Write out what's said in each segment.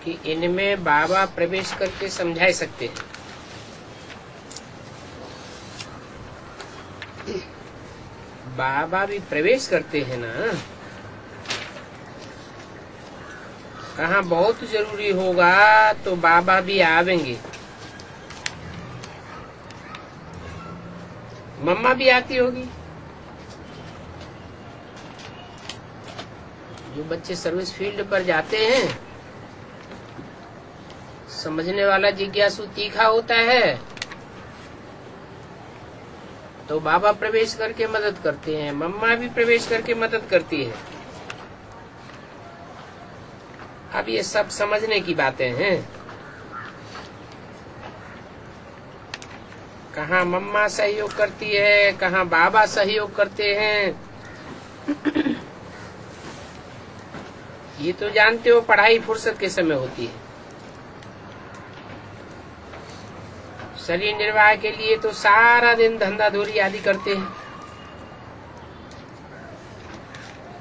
कि इनमें बाबा प्रवेश करके समझा सकते हैं। बाबा भी प्रवेश करते हैं ना। कहाँ बहुत जरूरी होगा तो बाबा भी आवेंगे। मम्मा भी आती होगी। जो बच्चे सर्विस फील्ड पर जाते हैं, समझने वाला जिज्ञासु तीखा होता है, तो बाबा प्रवेश करके मदद करते हैं, मम्मा भी प्रवेश करके मदद करती है। अब ये सब समझने की बातें हैं। कहाँ मम्मा सहयोग करती है, कहाँ बाबा सहयोग करते हैं। ये तो जानते हो पढ़ाई फुर्सत के समय होती है। शरीर निर्वाह के लिए तो सारा दिन धंधा धूरी आदि करते हैं,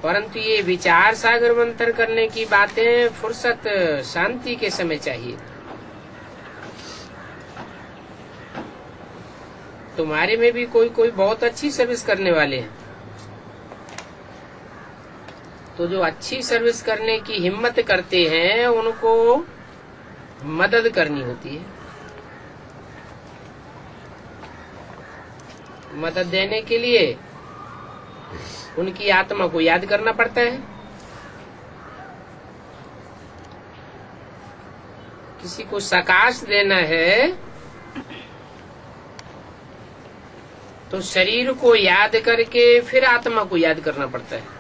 परंतु ये विचार सागर मंथन करने की बातें फुर्सत शांति के समय चाहिए। तुम्हारे में भी कोई कोई बहुत अच्छी सर्विस करने वाले हैं, तो जो अच्छी सर्विस करने की हिम्मत करते हैं उनको मदद करनी होती है। मदद देने के लिए उनकी आत्मा को याद करना पड़ता है। किसी को सकाश देना है तो शरीर को याद करके फिर आत्मा को याद करना पड़ता है।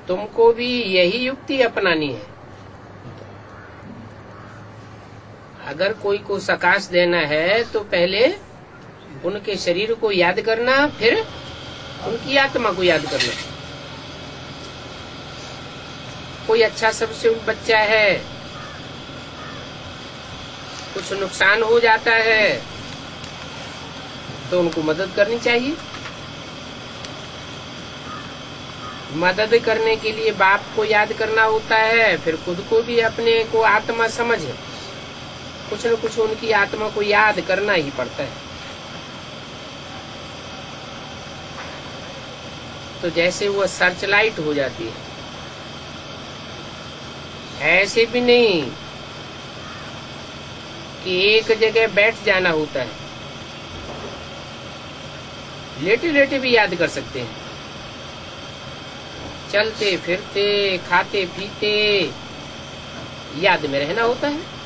तुमको भी यही युक्ति अपनानी है। अगर कोई को सकाश देना है तो पहले उनके शरीर को याद करना, फिर उनकी आत्मा को याद करना। कोई अच्छा सबसे बच्चा है, कुछ नुकसान हो जाता है तो उनको मदद करनी चाहिए। मदद करने के लिए बाप को याद करना होता है, फिर खुद को भी अपने को आत्मा समझ कुछ न कुछ उनकी आत्मा को याद करना ही पड़ता है। तो जैसे वो सर्च लाइट हो जाती है, ऐसे भी नहीं कि एक जगह बैठ जाना होता है। लेटे लेटे भी याद कर सकते हैं, चलते फिरते खाते पीते याद में रहना होता है।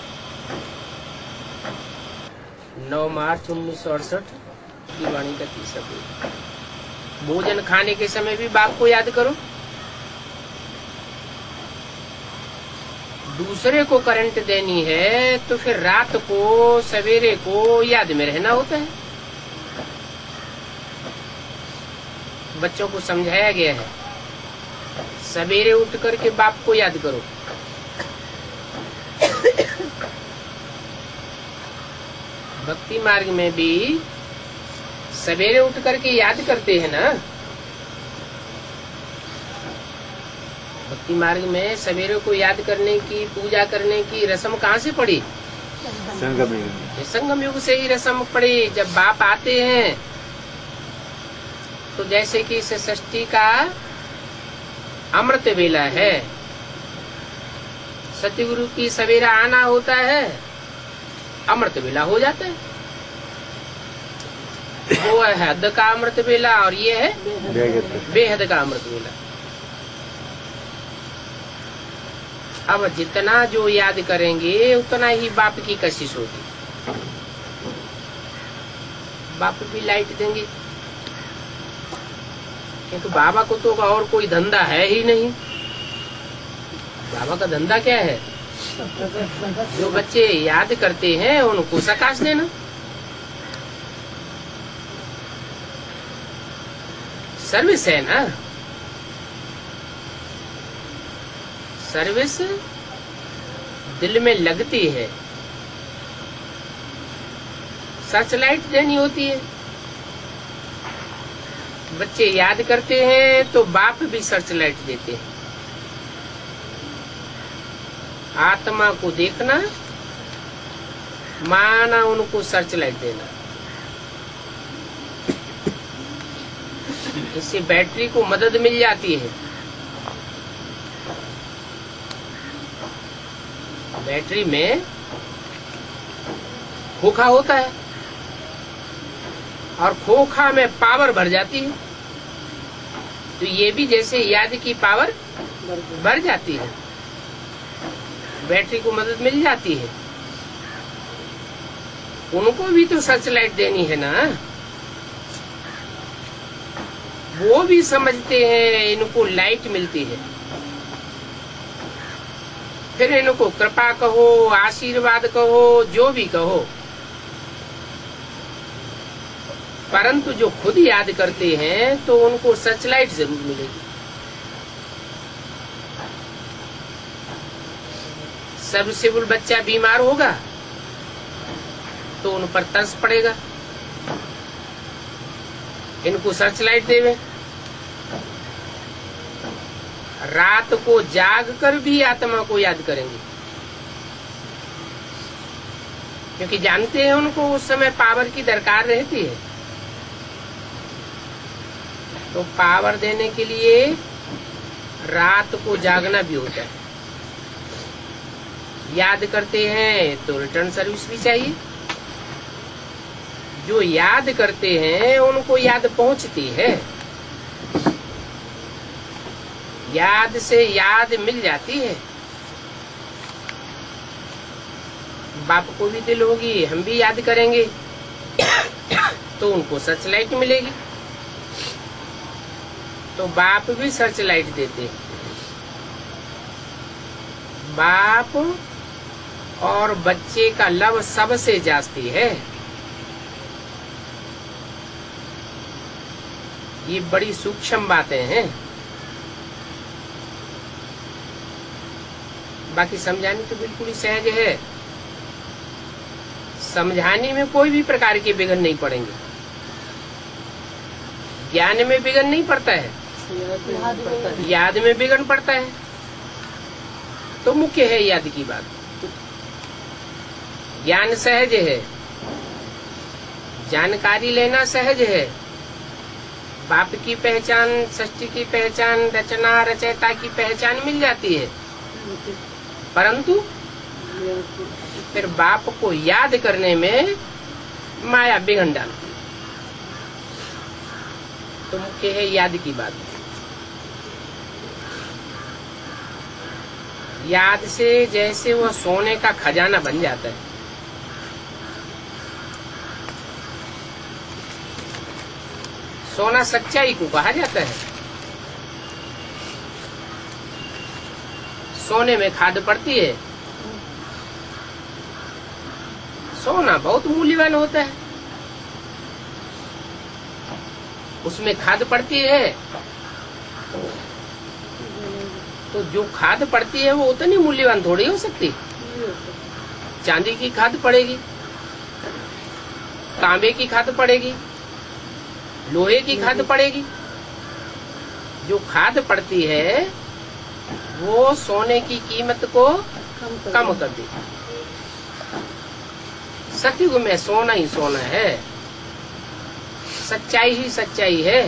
9 मार्च 1968 की वाणी का 30वां पेज। भोजन खाने के समय भी बाप को याद करो। दूसरे को करंट देनी है तो फिर रात को सवेरे को याद में रहना होता है। बच्चों को समझाया गया है, सवेरे उठ करके बाप को याद करो। भक्ति मार्ग में भी सवेरे उठ करके याद करते हैं ना। भक्ति मार्ग में सवेरे को याद करने की, पूजा करने की रस्म कहाँ से पड़ी? संगम युग से ही रस्म पड़ी। जब बाप आते हैं तो जैसे कि इस षष्ठी का अमृत वेला है, सतगुरु की सवेरा आना होता है, अमृत वेला हो जाता है। वो है हद का अमृत वेला और ये है बेहद का अमृत वेला। अब जितना जो याद करेंगे उतना ही बाप की कशिश होगी। बाप भी लाइट देंगे, क्योंकि बाबा को तो और कोई धंधा है ही नहीं। बाबा का धंधा क्या है? जो बच्चे याद करते हैं उनको सकाश देना। सर्विस है ना, सर्विस दिल में लगती है। सर्च लाइट देनी होती है। बच्चे याद करते हैं तो बाप भी सर्च लाइट देते हैं। आत्मा को देखना माना उनको सर्च लाइट देना। इससे बैटरी को मदद मिल जाती है। बैटरी में खोखा होता है और खोखा में पावर भर जाती है, तो ये भी जैसे याद की पावर भर जाती है, बैटरी को मदद मिल जाती है। उनको भी तो सर्च लाइट देनी है ना, वो भी समझते हैं इनको लाइट मिलती है। फिर इनको कृपा कहो, आशीर्वाद कहो, जो भी कहो, परंतु जो खुद याद करते हैं तो उनको सर्च लाइट जरूर मिलेगी। सर्विसेबल बच्चा बीमार होगा तो उन पर तरस पड़ेगा, इनको सर्च लाइट देवे। रात को जाग कर भी आत्मा को याद करेंगे, क्योंकि जानते हैं उनको उस समय पावर की दरकार रहती है। तो पावर देने के लिए रात को जागना भी होता है। याद करते हैं तो रिटर्न सर्विस भी चाहिए। जो याद करते हैं उनको याद पहुंचती है, याद से याद मिल जाती है। बाप को भी दिल होगी, हम भी याद करेंगे तो उनको सर्च लाइट मिलेगी। तो बाप भी सर्च लाइट देते हैं। बाप और बच्चे का लव सबसे जास्ती है। ये बड़ी सूक्ष्म बातें हैं, बाकी समझानी तो बिल्कुल ही सहज है। समझाने में कोई भी प्रकार के विघ्न नहीं पड़ेंगे। ज्ञान में विघ्न नहीं पड़ता है, याद में विघ्न पड़ता है। तो मुख्य है याद की बात। ज्ञान सहज है, जानकारी लेना सहज है। बाप की पहचान, सृष्टि की पहचान, रचना रचयिता की पहचान मिल जाती है, परंतु फिर बाप को याद करने में माया विघ्न डालती है। तो मुख्य है याद की बात। याद से जैसे वह सोने का खजाना बन जाता है। सोना सच्चाई को कहा जाता है। सोने में खाद पड़ती है। सोना बहुत मूल्यवान होता है, उसमें खाद पड़ती है। तो जो खाद पड़ती है वो उतनी मूल्यवान थोड़ी हो सकती। चांदी की खाद पड़ेगी, तांबे की खाद पड़ेगी, लोहे की खाद पड़ेगी। जो खाद पड़ती है वो सोने की कीमत को कम कर देती। सतयुग में सोना ही सोना है, सच्चाई ही सच्चाई है।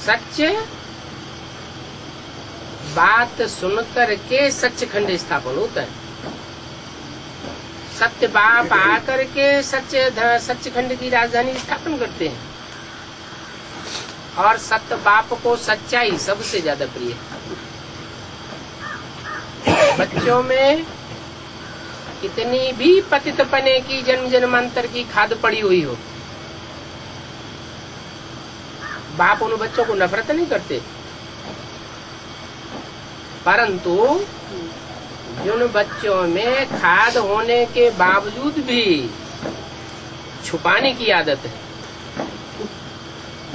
सच्चे बात सुनकर के सच्चखंड स्थापन होता है। सत्य बाप आकर के सच्चखंड की राजधानी स्थापन करते हैं। और सत्य बाप को सच्चाई सबसे ज्यादा प्रिय है। बच्चों में कितनी भी पतितपने की जन्म जन्मांतर की खाद पड़ी हुई हो, बाप उन बच्चों को नफरत नहीं करते, परंतु जिन बच्चों में खाद होने के बावजूद भी छुपाने की आदत है,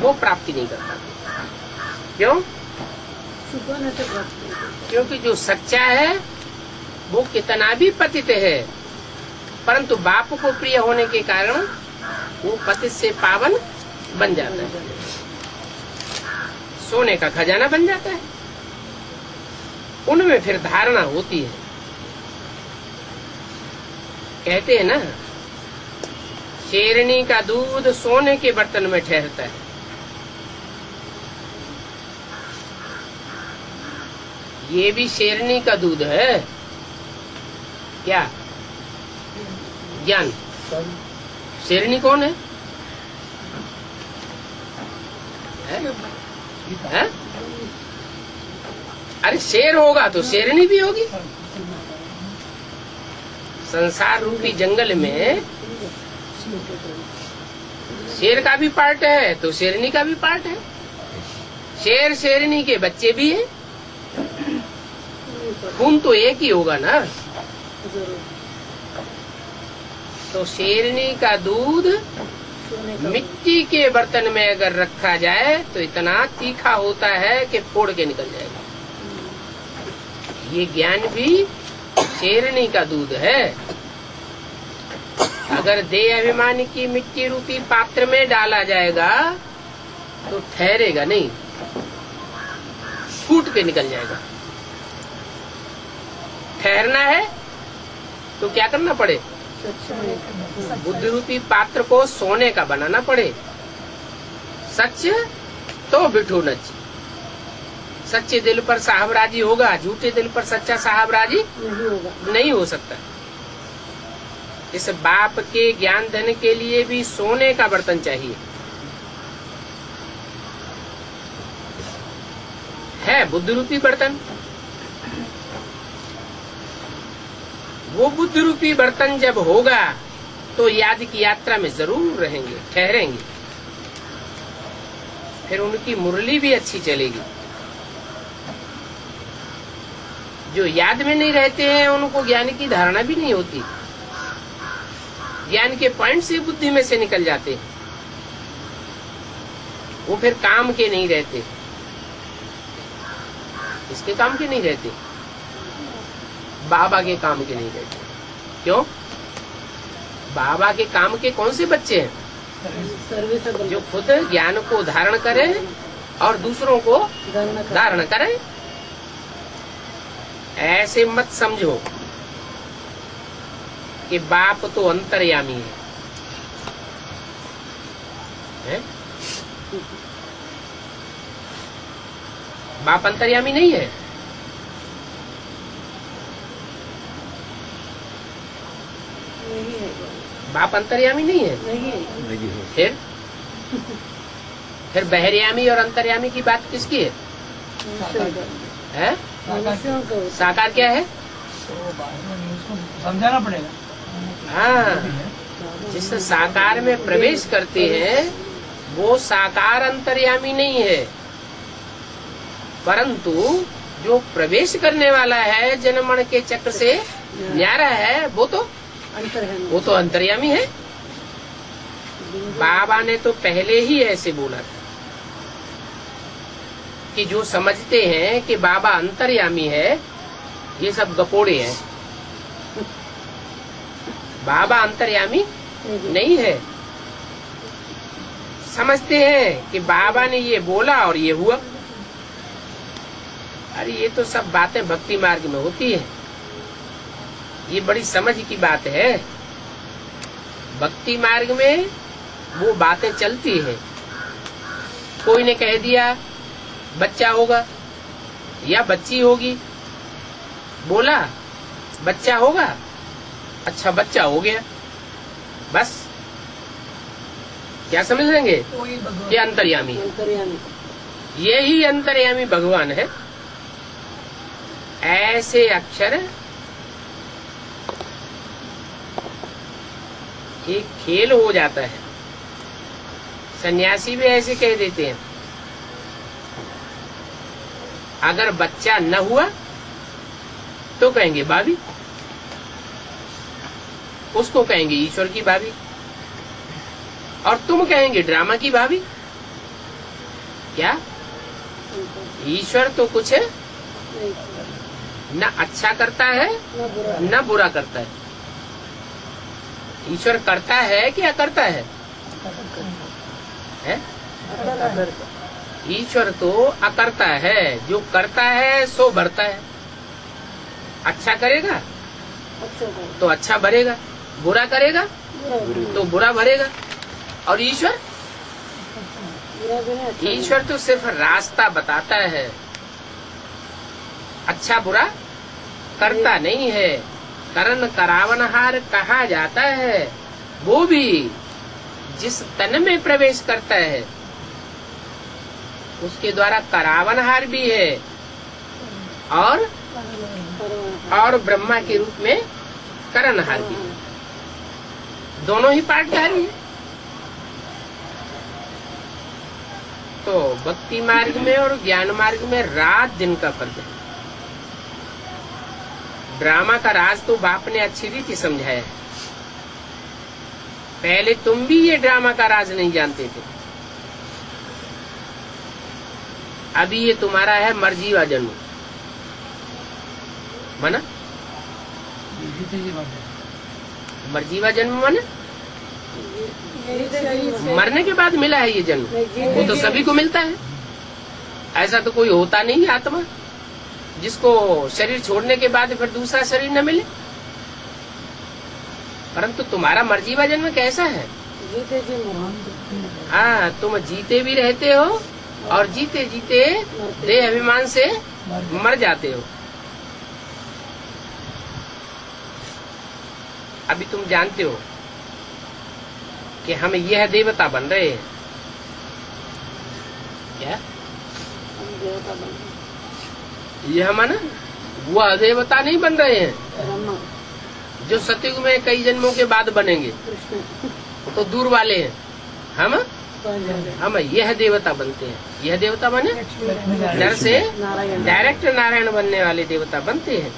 वो प्राप्ति नहीं करता। क्यों? क्योंकि जो सच्चा है वो कितना भी पतित है, परंतु बाप को प्रिय होने के कारण वो पतित से पावन बन जाता है, सोने का खजाना बन जाता है। उनमें फिर धारणा होती है। कहते हैं ना, शेरनी का दूध सोने के बर्तन में ठहरता है। ये भी शेरनी का दूध है क्या? ज्ञान। शेरनी कौन है? है? अरे शेर होगा तो शेरनी भी होगी। संसार रूपी जंगल में शेर का भी पार्ट है तो शेरनी का भी पार्ट है। शेर शेरनी के बच्चे भी हैं। खून तो एक ही होगा ना। तो शेरनी का दूध मिट्टी के बर्तन में अगर रखा जाए तो इतना तीखा होता है कि फोड़ के निकल जाएगा। ये ज्ञान भी शेरनी का दूध है। अगर देह अभिमान की मिट्टी रूपी पात्र में डाला जाएगा तो ठहरेगा नहीं, फूट के निकल जाएगा। ठहरना है तो क्या करना पड़े? बुद्धि रूपी पात्र को सोने का बनाना पड़े। सच तो बिठो नच। सच्चे दिल पर साहबराजी होगा, झूठे दिल पर सच्चा साहबराजी नहीं हो सकता। इस बाप के ज्ञान धन के लिए भी सोने का बर्तन चाहिए। है बुद्धि रूपी बर्तन। वो बुद्धि रूपी बर्तन जब होगा तो याद की यात्रा में जरूर रहेंगे, ठहरेंगे। फिर उनकी मुरली भी अच्छी चलेगी। जो याद में नहीं रहते हैं उनको ज्ञान की धारणा भी नहीं होती। ज्ञान के पॉइंट से बुद्धि में से निकल जाते हैं। वो फिर काम के नहीं रहते। इसके काम के नहीं रहते, बाबा के काम के नहीं रहते। क्यों? बाबा के काम के कौन से बच्चे हैं? जो खुद ज्ञान को धारण करें और दूसरों को धारण करें। ऐसे मत समझो कि बाप तो अंतर्यामी है? बाप अंतर्यामी नहीं है। बाप अंतर्यामी नहीं है। फिर बहरयामी और अंतर्यामी की बात किसकी है? साकार क्या है? समझाना पड़ेगा। हाँ, जिस साकार में प्रवेश करते हैं वो साकार अंतर्यामी नहीं है, परंतु जो प्रवेश करने वाला है जनमण के चक्र से न्यारा है वो तो अंतर्यामी है। बाबा ने तो पहले ही ऐसे बोला था कि जो समझते हैं कि बाबा अंतर्यामी है ये सब गपोड़े हैं। बाबा अंतर्यामी नहीं है। समझते हैं कि बाबा ने ये बोला और ये हुआ। अरे ये तो सब बातें भक्ति मार्ग में होती है। ये बड़ी समझ की बात है। भक्ति मार्ग में वो बातें चलती है। कोई ने कह दिया बच्चा होगा या बच्ची होगी, बोला बच्चा होगा, अच्छा बच्चा हो गया, बस। क्या समझ लेंगे? ये अंतर्यामी है। यही अंतर्यामी भगवान है। ऐसे अक्षर एक खेल हो जाता है। सन्यासी भी ऐसे कह देते हैं। अगर बच्चा न हुआ तो कहेंगे भाभी, उसको कहेंगे ईश्वर की भाभी, और तुम कहेंगे ड्रामा की भाभी। क्या? ईश्वर तो कुछ है न अच्छा करता है न बुरा करता है। ईश्वर करता है कि अकर्ता है? ईश्वर तो अकर्ता है। जो करता है सो भरता है। अच्छा करेगा तो अच्छा भरेगा, बुरा करेगा तो बुरा भरेगा। और ईश्वर, ईश्वर तो सिर्फ रास्ता बताता है, अच्छा बुरा करता नहीं है। करण करावनहार कहा जाता है वो भी जिस तन में प्रवेश करता है उसके द्वारा करावनहार भी है और ब्रह्मा के रूप में करणहार भी है। दोनों ही पाठधारी है। तो भक्ति मार्ग में और ज्ञान मार्ग में रात दिन का फर्क है। ड्रामा का राज तो बाप ने अच्छी रीति समझाया है। पहले तुम भी ये ड्रामा का राज नहीं जानते थे। अभी ये तुम्हारा है मर्जीवा जन्म, माना मर्जीवा जन्म माने मरने के बाद मिला है ये जन्म। वो तो सभी को मिलता है। ऐसा तो कोई होता नहीं आत्मा जिसको शरीर छोड़ने के बाद फिर दूसरा शरीर न मिले। परंतु तुम्हारा मर्जीवा जन्म कैसा है? जीते जी हाँ, तुम जीते भी रहते हो और जीते जीते देह अभिमान से मर जाते हो। अभी तुम जानते हो कि हम यह देवता बन रहे हैं। क्या यह माना वह देवता नहीं बन रहे हैं जो सतयुग में कई जन्मों के बाद बनेंगे, तो दूर वाले हैं। हम यह देवता बनते हैं। यह देवता बने नर से डायरेक्ट नारायण बनने वाले देवता बनते हैं।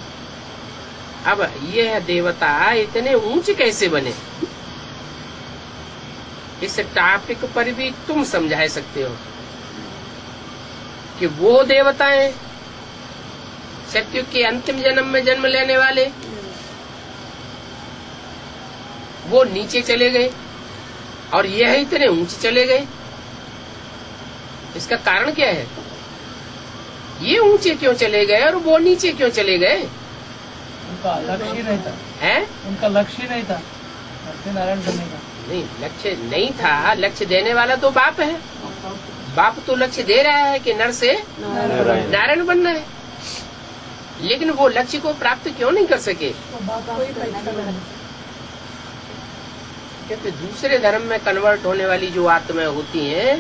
अब यह देवता इतने ऊंचे कैसे बने, इस टॉपिक पर भी तुम समझा सकते हो कि वो देवताएं सतयुग के अंतिम जन्म में जन्म लेने वाले वो नीचे चले गए और यह इतने ऊंचे चले गए। इसका कारण क्या है? ये ऊंचे क्यों चले गए और वो नीचे क्यों चले गए? उनका लक्ष्य ही नहीं था। है उनका लक्ष्य ही नहीं था नारायण बनने का। नहीं, लक्ष्य नहीं था। लक्ष्य देने वाला तो बाप है। बाप तो लक्ष्य दे रहा है कि नर से नारायण बनना है, लेकिन वो लक्ष्य को प्राप्त क्यों नहीं कर सके? क्योंकि दूसरे धर्म में कन्वर्ट होने वाली जो आत्माएं होती हैं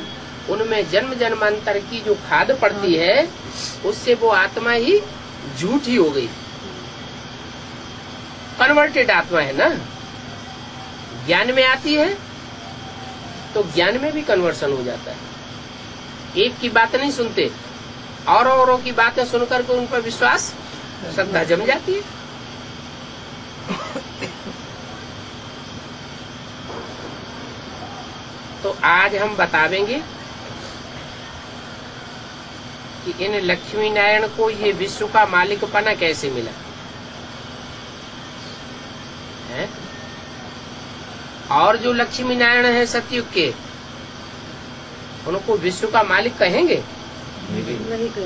उनमें जन्म जन्मांतर की जो खाद पड़ती है उससे वो आत्मा ही झूठी हो गई। कन्वर्टेड आत्मा है ना, ज्ञान में आती है तो ज्ञान में भी कन्वर्सन हो जाता है। एक की बात नहीं सुनते और औरों की बातें सुनकर के उन पर विश्वास श्रद्धा जम जाती है। तो आज हम बतावेंगे कि इन लक्ष्मी नारायण को ये विश्व का मालिकपना कैसे मिला है? और जो लक्ष्मी नारायण है सतयुग के, उनको विश्व का मालिक कहेंगे? नहीं करेंगे।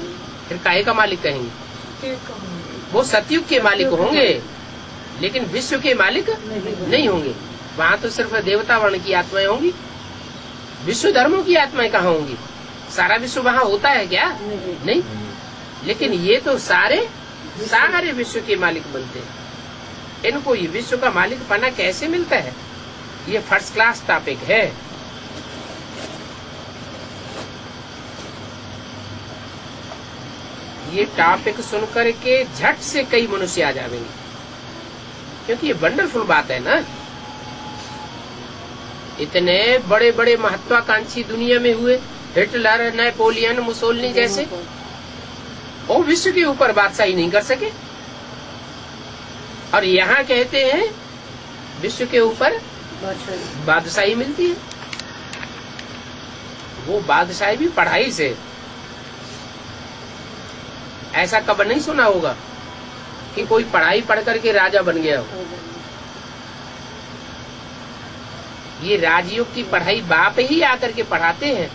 फिर काहे का मालिक कहेंगे? वो सतयुग के मालिक होंगे लेकिन विश्व के मालिक नहीं होंगे। वहाँ तो सिर्फ देवता वर्ण की आत्माएं होंगी। विश्व धर्मों की आत्माएं कहाँ होंगी? सारा विश्व वहाँ होता है क्या? नहीं। लेकिन ये तो सारे विश्व के मालिक बनते हैं। इनको ये विश्व का मालिक पना कैसे मिलता है, ये फर्स्ट क्लास टॉपिक है। ये टॉपिक सुनकर के झट से कई मनुष्य आ जाएंगे, क्योंकि ये वंडरफुल बात है ना। इतने बड़े बड़े महत्वाकांक्षी दुनिया में हुए, हिटलर, नेपोलियन, मुसोलिनी जैसे, वो विश्व के ऊपर बादशाही नहीं कर सके। और यहाँ कहते हैं विश्व के ऊपर बादशाही मिलती है। वो बादशाही भी पढ़ाई से। ऐसा कब नहीं सुना होगा कि कोई पढ़ाई पढ़ करके राजा बन गया हो। ये राजयोग की पढ़ाई बाप ही आकर के पढ़ाते हैं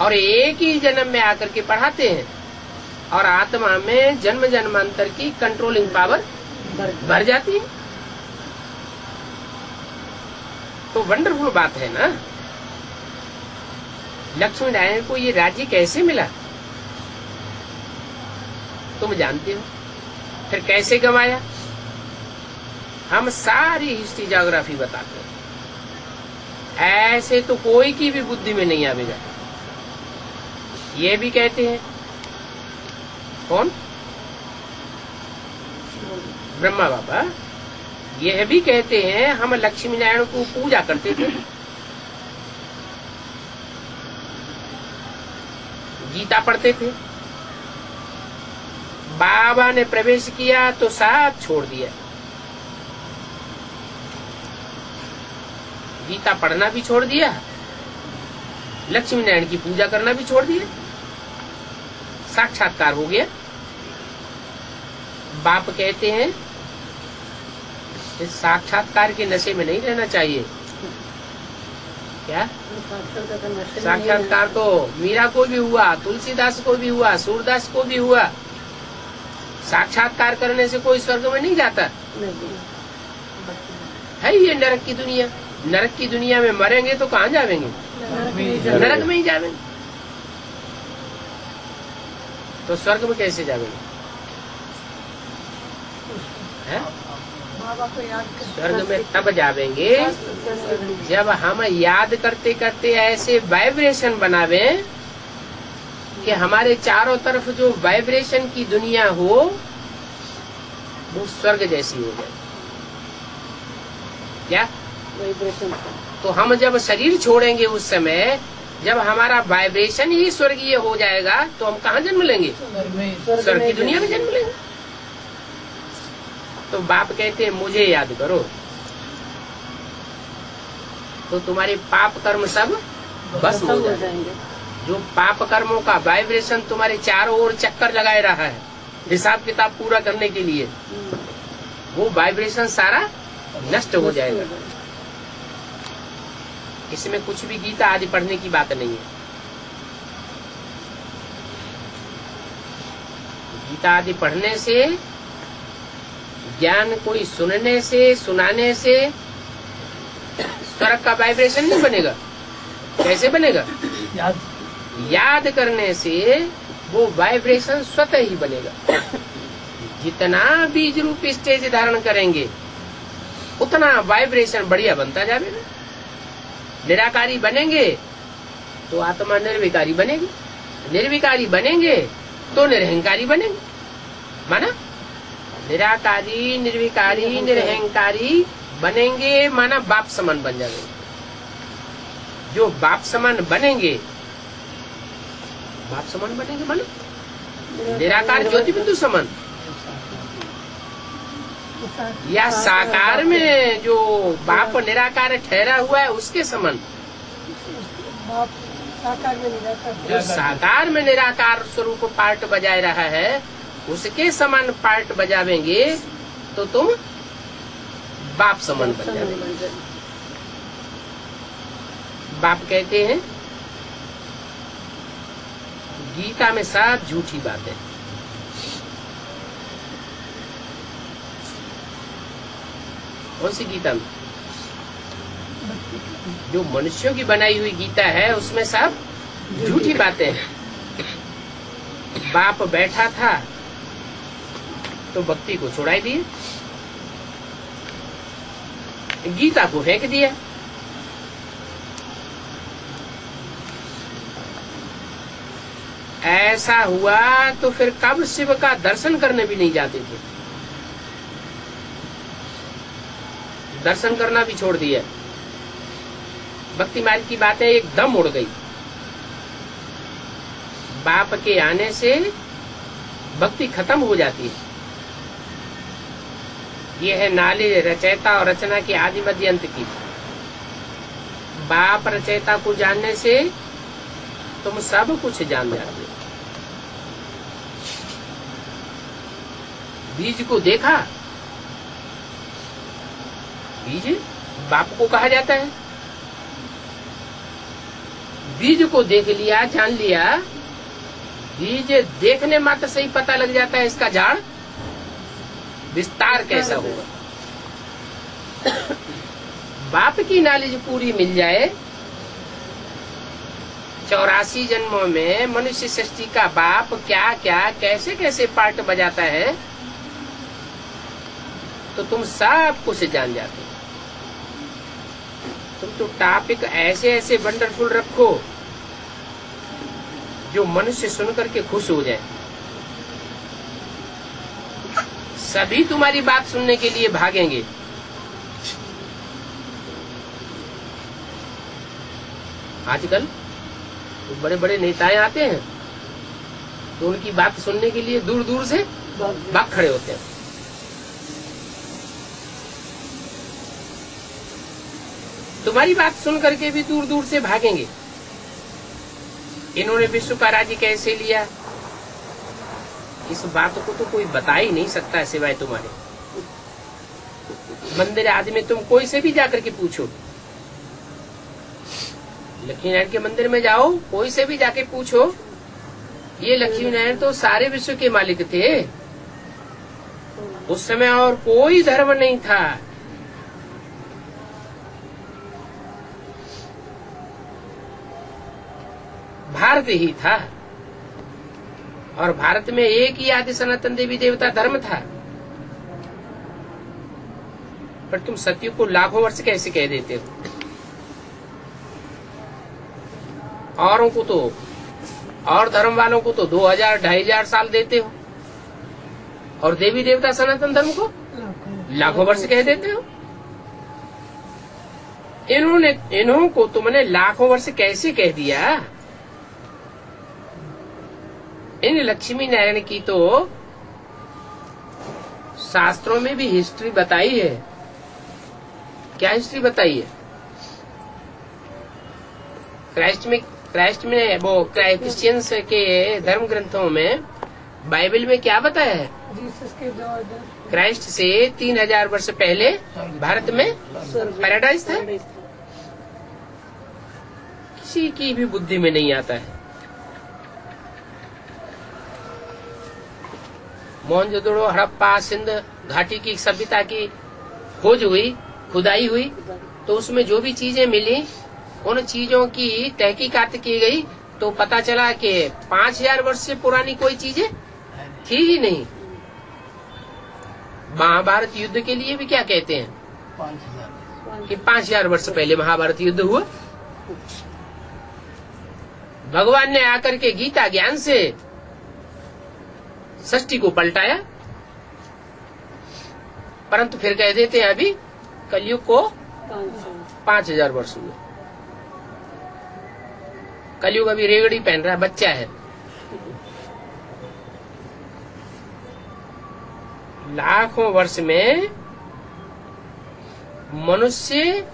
और एक ही जन्म में आकर के पढ़ाते हैं। और आत्मा में जन्म जन्मांतर की कंट्रोलिंग पावर भर जाती है। तो वंडरफुल बात है ना। लक्ष्मी नारायण को ये राज्य कैसे मिला तुम जानते हो, फिर कैसे गंवाया। हम सारी हिस्ट्री ज्योग्राफी बताते हैं, ऐसे तो कोई की भी बुद्धि में नहीं आवेगा। ये भी कहते हैं, कौन, ब्रह्मा बाबा, यह भी कहते हैं हम लक्ष्मी नारायण को पूजा करते थे। गीता पढ़ते थे, बाबा ने प्रवेश किया तो सब छोड़ दिया। गीता पढ़ना भी छोड़ दिया, लक्ष्मी नारायण की पूजा करना भी छोड़ दिया। साक्षात्कार हो गया। बाप कहते हैं इस साक्षात्कार के नशे में नहीं रहना चाहिए। क्या साक्षात्कार तो मीरा को भी हुआ, तुलसीदास को भी हुआ, सूरदास को भी हुआ। साक्षात्कार करने से कोई स्वर्ग में नहीं जाता है। ये नरक की दुनिया, नरक की दुनिया में मरेंगे तो कहाँ जावेंगे, नरक में ही जावेंगे। तो स्वर्ग में कैसे जावेंगे? स्वर्ग में तब जावेंगे जब हम याद करते करते ऐसे वाइब्रेशन बनावे कि हमारे चारों तरफ जो वाइब्रेशन की दुनिया हो वो स्वर्ग जैसी हो जाए। क्या वाइब्रेशन? तो हम जब शरीर छोड़ेंगे उस समय जब हमारा वाइब्रेशन ही स्वर्गीय हो जाएगा तो हम कहाँ जन्म लेंगे? स्वर्ग की दुनिया में जन्म लेंगे। तो बाप कहते हैं मुझे याद करो तो तुम्हारे पाप कर्म सब भस्म हो जाएंगे। जो पाप कर्मों का वाइब्रेशन तुम्हारे चारों ओर चक्कर लगाए रहा है हिसाब किताब पूरा करने के लिए, वो वाइब्रेशन सारा नष्ट हो जाएगा। इसमें कुछ भी गीता आदि पढ़ने की बात नहीं है। गीता आदि पढ़ने से, ज्ञान कोई सुनने से, सुनाने से स्वर्ग का वाइब्रेशन नहीं बनेगा। कैसे बनेगा? याद करने से वो वाइब्रेशन स्वतः ही बनेगा। जितना बीज रूप स्टेज धारण करेंगे उतना वाइब्रेशन बढ़िया बनता जाएगा। निराकारी बनेंगे तो आत्मा निर्विकारी बनेगी, निर्विकारी बनेंगे तो निरहंकारी बनेंगे। माना निराकारी, निर्विकारी, निरहंकारी बनेंगे माना बाप समान बन जाएंगे। जो बाप समान बनेंगे, बाप समान बनेंगे माना निराकार ज्योति बिंदु समान, या साकार में जो बाप निराकार ठहरा हुआ है उसके समान। जो साकार में निराकार स्वरूप पार्ट बजाय रहा है उसके समान पार्ट बजावेंगे तो तुम बाप समान बन जाओगे। बाप कहते हैं गीता में सब झूठी बात है। कौन सी गीता में? जो मनुष्यों की बनाई हुई गीता है उसमें सब झूठी बातें हैं। बाप बैठा था तो भक्ति को छुड़ाई दिए, गीता को फेंक दिया। ऐसा हुआ तो फिर कब शिव का दर्शन करने भी नहीं जाते थे। दर्शन करना भी छोड़ दिया। भक्ति मार्ग की बातें एकदम उड़ गई। बाप के आने से भक्ति खत्म हो जाती है। यह है नाली रचयिता और रचना की आदि मध्य अंत की। बाप रचयिता को जानने से तुम सब कुछ जान जाते हो। बीज को देखा, बीज बाप को कहा जाता है। बीज को देख लिया, जान लिया, बीज देखने मात्र से ही पता लग जाता है इसका झाड़ विस्तार कैसा होगा। बाप की नॉलेज पूरी मिल जाए, 84 जन्मों में मनुष्य सृष्टि का बाप क्या क्या कैसे कैसे पार्ट बजाता है, तो तुम सब कुछ जान जाते हो। तुम तो टॉपिक ऐसे ऐसे वंडरफुल रखो जो मनुष्य सुन करके खुश हो जाए। सभी तुम्हारी बात सुनने के लिए भागेंगे। आजकल तो बड़े बड़े नेताएं आते हैं तो उनकी बात सुनने के लिए दूर दूर से भाग खड़े होते हैं। तुम्हारी बात सुन करके भी दूर दूर से भागेंगे। इन्होंने विश्व का राज्य कैसे लिया, इस बात को तो कोई बता ही नहीं सकता सिवाय तुम्हारे। मंदिर आदि में तुम कोई से भी जाकर के पूछो, लक्ष्मी नारायण के मंदिर में जाओ, कोई से भी जाके पूछो, ये लक्ष्मी नारायण तो सारे विश्व के मालिक थे। उस समय और कोई धर्म नहीं था। भारत ही था, और भारत में एक ही आदि सनातन देवी देवता धर्म था। पर तुम सत्य को लाखों वर्ष कैसे कह देते हो? औरों को तो, और धर्म वालों को तो 2000 2500 साल देते हो, और देवी देवता सनातन धर्म को लाखों वर्ष कह देते हो। इन्हों को तुमने लाखों वर्ष कैसे कह दिया? इन लक्ष्मी नारायण की तो शास्त्रों में भी हिस्ट्री बताई है। क्या हिस्ट्री बताई है? क्राइस्ट में वो क्रिश्चियंस के धर्म ग्रंथों में, बाइबल में क्या बताया है? क्राइस्ट से 3000 वर्ष पहले भारत में पैराडाइज था। किसी की भी बुद्धि में नहीं आता है। मोहनजोदड़ो, हड़प्पा, सिंध घाटी की सभ्यता की खोज हुई, खुदाई हुई, तो उसमें जो भी चीजें मिली, उन चीजों की तहकीकात की गई, तो पता चला कि 5000 वर्ष से पुरानी कोई चीजें थी ही नहीं। महाभारत युद्ध के लिए भी क्या कहते हैं 5000 कि 5000 वर्ष पहले महाभारत युद्ध हुआ। भगवान ने आकर के गीता ज्ञान से षष्ठी को पलटाया, परंतु फिर कह देते हैं अभी कलयुग को 5000 वर्ष हुए। कलयुग अभी रेगड़ी पहन रहा है, बच्चा है। लाखों वर्ष में मनुष्य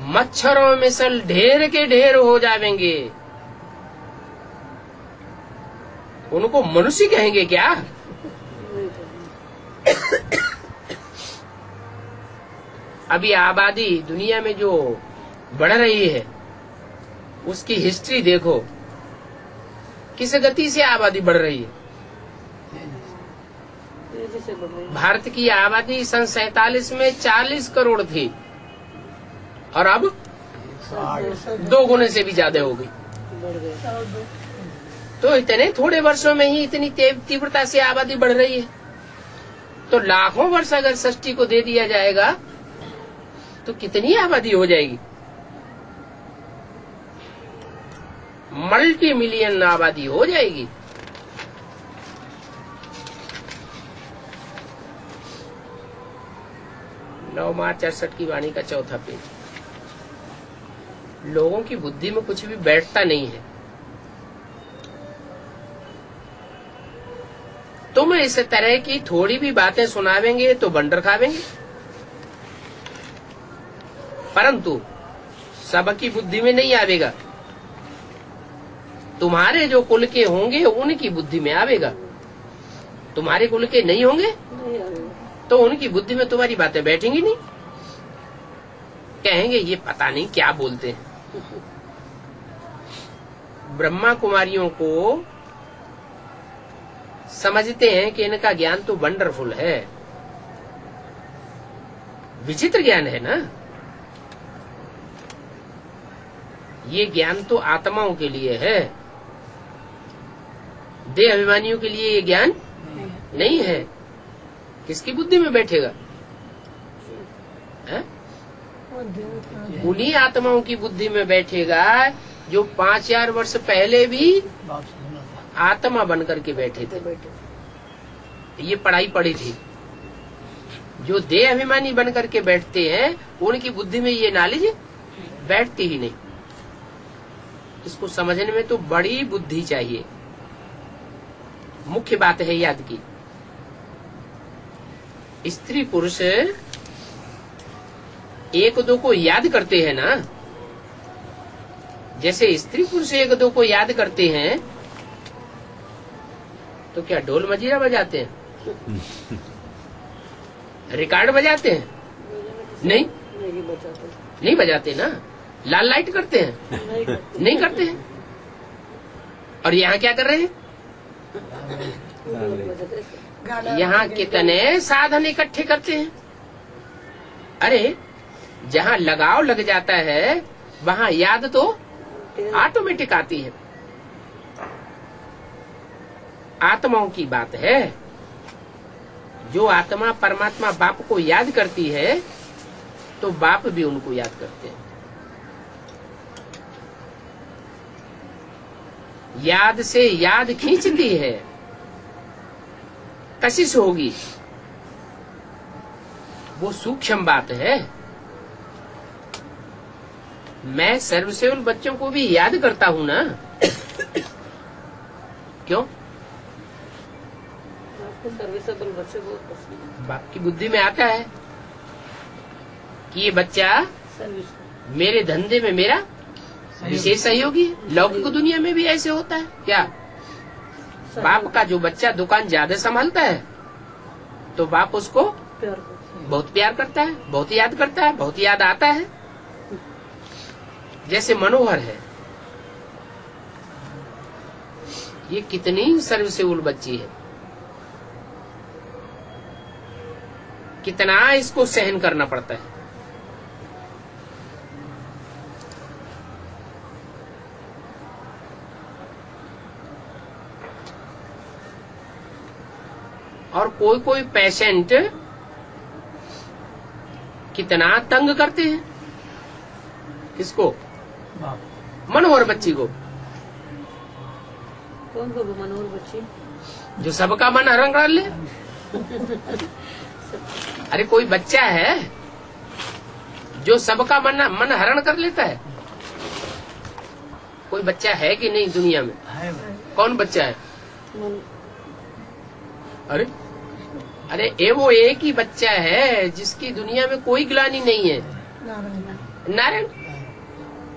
मच्छरों में सल ढेर के ढेर हो जाएंगे। उनको मनुष्य कहेंगे क्या? अभी आबादी दुनिया में जो बढ़ रही है उसकी हिस्ट्री देखो, किस गति से आबादी बढ़ रही है। भारत की आबादी सन 47 में 40 करोड़ थी, और अब 2 गुने से भी ज्यादा हो गई। तो इतने थोड़े वर्षों में ही इतनी तीव्रता से आबादी बढ़ रही है। तो लाखों वर्ष अगर षष्ठी को दे दिया जाएगा तो कितनी आबादी हो जाएगी? मल्टी मिलियन आबादी हो जाएगी। नौ मार्च 68 की वाणी का 4था पेज। लोगों की बुद्धि में कुछ भी बैठता नहीं है। तुम इस तरह की थोड़ी भी बातें सुनावेंगे तो बंडर खावेंगे, परंतु सबकी बुद्धि में नहीं आवेगा। तुम्हारे जो कुल के होंगे उनकी बुद्धि में आवेगा, तुम्हारे कुल के नहीं होंगे तो उनकी बुद्धि में तुम्हारी बातें बैठेंगी नहीं। कहेंगे ये पता नहीं क्या बोलते हैं। ब्रह्मा कुमारियों को समझते हैं कि इनका ज्ञान तो वंडरफुल है, विचित्र ज्ञान है ना। ये ज्ञान तो आत्माओं के लिए है, देह अभिमानियों के लिए ये ज्ञान नहीं है। किसकी बुद्धि में बैठेगा? है? उन्हीं आत्माओं की बुद्धि में बैठेगा जो 5000 वर्ष पहले भी आत्मा बन करके बैठे थे, ये पढ़ाई पढ़ी थी। जो देह अभिमानी बन करके बैठते हैं उनकी बुद्धि में ये नॉलेज बैठती ही नहीं। इसको समझने में तो बड़ी बुद्धि चाहिए। मुख्य बात है याद की, स्त्री पुरुष एक दो को याद करते हैं ना, जैसे स्त्री पुरुष एक दो को याद करते हैं तो क्या ढोल मजीरा बजाते हैं? रिकॉर्ड बजाते हैं? नहीं, नहीं बजाते ना। लाल लाइट करते हैं? नहीं करते हैं। और यहाँ क्या कर रहे हैं? यहाँ कितने साधन इकट्ठे करते हैं। अरे जहाँ लगाव लग जाता है वहाँ याद तो ऑटोमेटिक आती है। आत्माओं की बात है, जो आत्मा परमात्मा बाप को याद करती है तो बाप भी उनको याद करते हैं। याद से याद खींचती है, कशिश होगी, वो सूक्ष्म बात है। मैं सर्वसेवल बच्चों को भी याद करता हूँ ना, क्यों? सर्विसेबल बच्चे बहुत पसंद है। बाप की बुद्धि में आता है कि ये बच्चा सर्विस मेरे धंधे में मेरा विशेष सहयोगी है। लौकिक दुनिया में भी ऐसे होता है क्या? बाप का जो बच्चा दुकान ज्यादा संभालता है तो बाप उसको प्यार करते हैं। बहुत प्यार करता है, बहुत याद करता है, बहुत याद आता है। जैसे मनोहर है, ये कितनी सर्विसेबल बच्ची है, कितना इसको सहन करना पड़ता है। और कोई कोई पेशेंट कितना तंग करते हैं, किसको? मनोहर बच्ची को। कौन को मनोहर बच्ची? जो सबका मन हरण कर ले। अरे कोई बच्चा है जो सबका मन हरण कर लेता है? कोई बच्चा है कि नहीं दुनिया में? कौन बच्चा है? अरे अरे वो एक ही बच्चा है जिसकी दुनिया में कोई ग्लानि नहीं है, नारायण।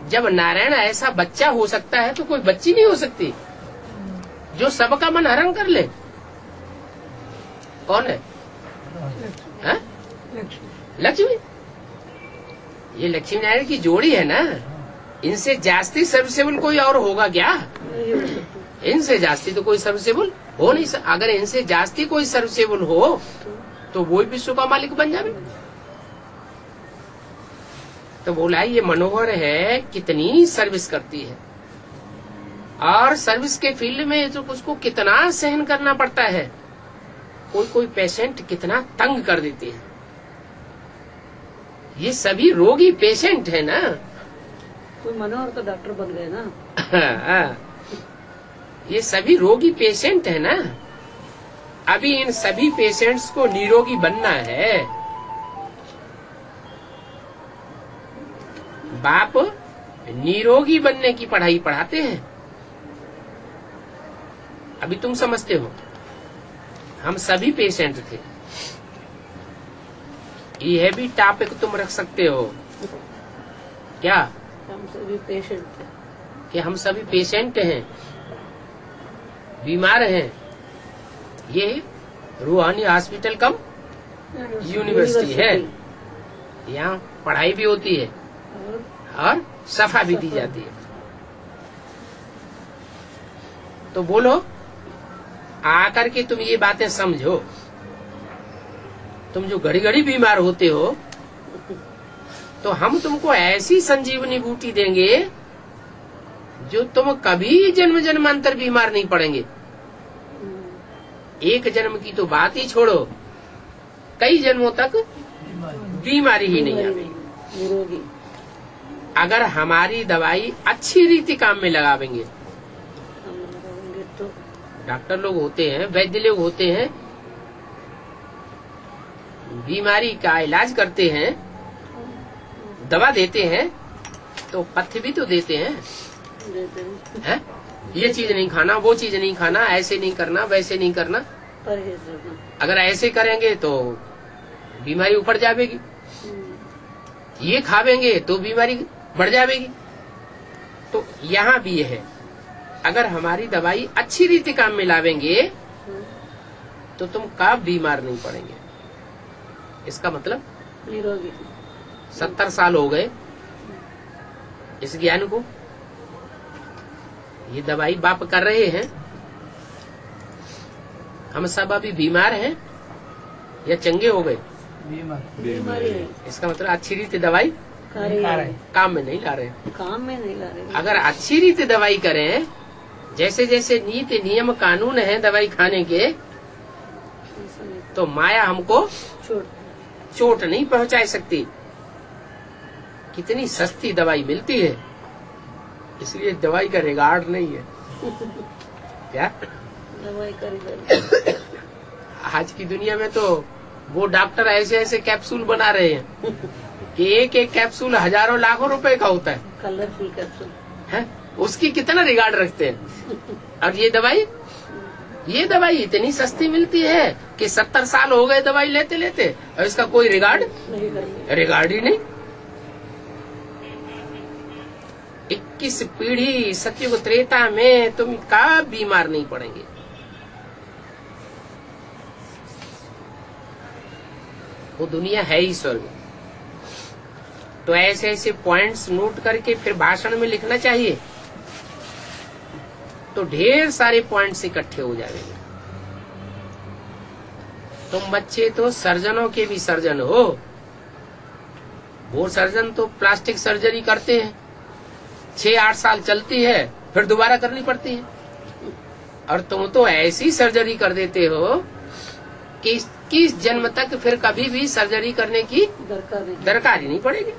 जब नारायण ऐसा बच्चा हो सकता है तो कोई बच्ची नहीं हो सकती जो सबका मन हरण कर ले। कौन है? हाँ? लक्ष्मी। ये लक्ष्मी नारायण की जोड़ी है ना, इनसे जास्ती सर्विसेबल कोई और होगा क्या? इनसे जास्ती तो कोई सर्विसेबल हो नहीं सकता। अगर इनसे जास्ती कोई सर्विसेबल हो तो वो विश्व का मालिक बन जाए। तो बोला ये मनोहर है, कितनी सर्विस करती है, और सर्विस के फील्ड में तो उसको कितना सहन करना पड़ता है। कोई कोई पेशेंट कितना तंग कर देते हैं। ये सभी रोगी पेशेंट है ना। कोई मनोहर तो डॉक्टर बन गए ना। ये सभी रोगी पेशेंट है ना। अभी इन सभी पेशेंट्स को निरोगी बनना है। बाप निरोगी बनने की पढ़ाई पढ़ाते हैं। अभी तुम समझते हो, हम सभी पेशेंट थे। यह भी टॉपिक तुम रख सकते हो क्या? हम सभी पेशेंट थे कि हम सभी पेशेंट हैं, बीमार हैं। ये रूहानी हॉस्पिटल कम यूनिवर्सिटी है। यहाँ पढ़ाई भी होती है और सफा भी दी जाती है। तो बोलो, आकर के तुम ये बातें समझो। तुम जो घड़ी घड़ी बीमार होते हो, तो हम तुमको ऐसी संजीवनी बूटी देंगे जो तुम कभी जन्म जन्मांतर बीमार नहीं पड़ेंगे। एक जन्म की तो बात ही छोड़ो, कई जन्मों तक बीमारी ही नहीं आएगी निरोगी। अगर हमारी दवाई अच्छी रीति काम में लगावेंगे। हम लगाएंगे तो डॉक्टर लोग होते हैं, वैद्य लोग होते हैं, बीमारी का इलाज करते हैं, दवा देते हैं, तो पथ्य भी तो देते हैं, देते हैं। हैं? ये चीज नहीं खाना, वो चीज नहीं खाना, ऐसे नहीं करना, वैसे नहीं करना। परहेज रखना। अगर ऐसे करेंगे तो बीमारी ऊपर जाएगी, ये खावेंगे तो बीमारी बढ़ जाएगी। तो यहाँ भी है, अगर हमारी दवाई अच्छी रीति काम में लावेंगे तो तुम कब बीमार नहीं पड़ेंगे। इसका मतलब निरोगी। 70 साल हो गए इस ज्ञान को, ये दवाई बाप कर रहे हैं, हम सब अभी बीमार हैं या चंगे हो गए। बीमारी है। इसका मतलब अच्छी रीति दवाई खा रही है। काम में नहीं ला रहे। काम में नहीं ला रहे। अगर अच्छी रीति दवाई करें, जैसे जैसे नीति नियम कानून है दवाई खाने के, ऐसा नहीं। तो माया हमको छोड़। चोट नहीं पहुंचा सकती। कितनी सस्ती दवाई मिलती है, इसलिए दवाई का रिगार्ड नहीं है। क्या दवाई कर आज की दुनिया में तो वो डॉक्टर ऐसे ऐसे कैप्सूल बना रहे हैं कि एक एक कैप्सूल हजारों लाखों रुपए का होता है, कलरफुल कैप्सूल है? उसकी कितना रिगार्ड रखते हैं। और ये दवाई इतनी सस्ती मिलती है कि 70 साल हो गए दवाई लेते लेते, और इसका कोई रिगार्ड नहीं करते। रिगार्ड ही नहीं। 21 पीढ़ी सतयुग त्रेता में तुम कब बीमार नहीं पड़ेंगे। वो दुनिया है ही स्वर्ग। तो ऐसे ऐसे पॉइंट्स नोट करके फिर भाषण में लिखना चाहिए, तो ढेर सारे पॉइंट्स इकट्ठे हो जाएंगे। तुम बच्चे तो सर्जनों के भी सर्जन हो। वो सर्जन तो प्लास्टिक सर्जरी करते हैं, 6-8 साल चलती है, फिर दोबारा करनी पड़ती है। और तुम तो ऐसी सर्जरी कर देते हो कि 21 जन्म तक फिर कभी भी सर्जरी करने की दरकार ही नहीं पड़ेगी।